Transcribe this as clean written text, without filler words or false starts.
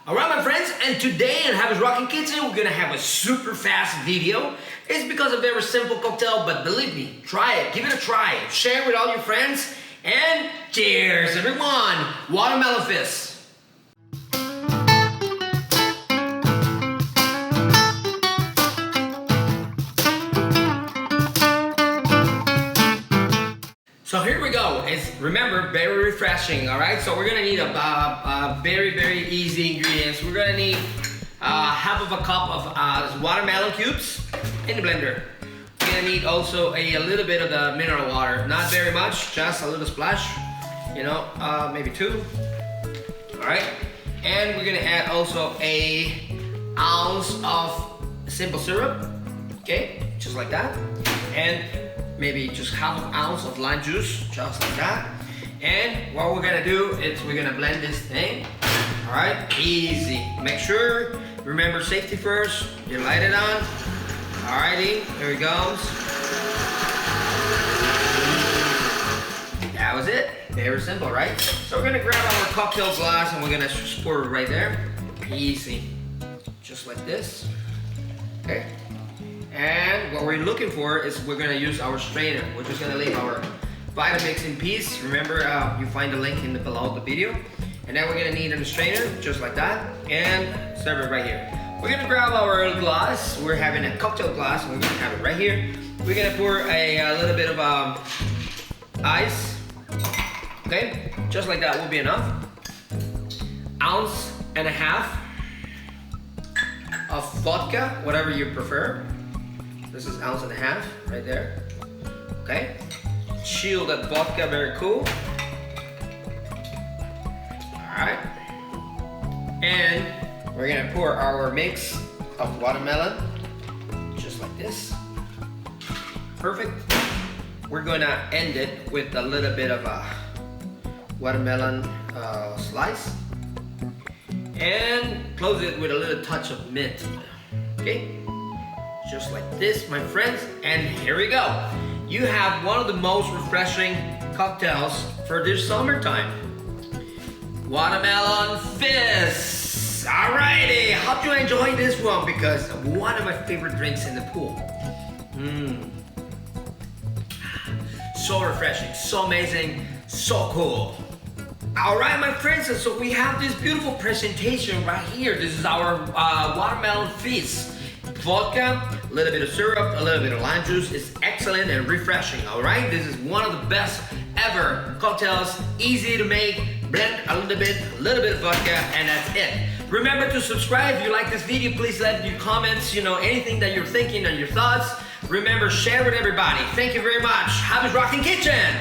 Alright my friends, and today in Javi's Rockin Kitchen we're gonna have a super fast video. It's because of a very simple cocktail, but believe me, try it, give it a try, share it with all your friends, and cheers everyone! Watermelon Fizz. So here we go. It's, remember, very refreshing, all right? So we're gonna need a very easy ingredients. We're gonna need half of a cup of watermelon cubes in the blender. We're gonna need also a little bit of the mineral water. Not very much, just a little splash, you know, maybe two, all right? And we're gonna add also an ounce of simple syrup, okay? Just like that. And maybe just half an ounce of lime juice, just like that. And what we're gonna do is we're gonna blend this thing. All right, easy. Make sure, remember safety first. You light it on. Alrighty, here it goes. That was it. Very simple, right? So we're gonna grab our cocktail glass and we're gonna just pour it right there. Easy, just like this. Okay. And what we're looking for is we're gonna use our strainer. We're just gonna leave our Vitamix in peace. Remember, you find the link in the below the video. And then we're gonna need a strainer, just like that, and serve it right here. We're gonna grab our glass. We're having a cocktail glass, and we're gonna have it right here. We're gonna pour a little bit of ice. Okay, just like that will be enough. Ounce and a half of vodka, whatever you prefer. This is ounce and a half right there. Okay, chill that vodka, very cool. All right, and we're gonna pour our mix of watermelon just like this. Perfect. We're gonna end it with a little bit of a watermelon slice and close it with a little touch of mint. Okay. Just like this, my friends, and here we go. You have one of the most refreshing cocktails for this summertime. Watermelon Fizz. Alrighty, hope you enjoyed this one because one of my favorite drinks in the pool. So refreshing, so amazing, so cool. Alright my friends, and so we have this beautiful presentation right here. This is our Watermelon Fizz. Vodka, a little bit of syrup, a little bit of lime juice. It's excellent and refreshing, all right? This is one of the best ever cocktails, easy to make. Blend a little bit of vodka, and that's it. Remember to subscribe. If you like this video, please let your comments, you know, anything that you're thinking and your thoughts. Remember, share with everybody. Thank you very much. Javi's Rockin Kitchen.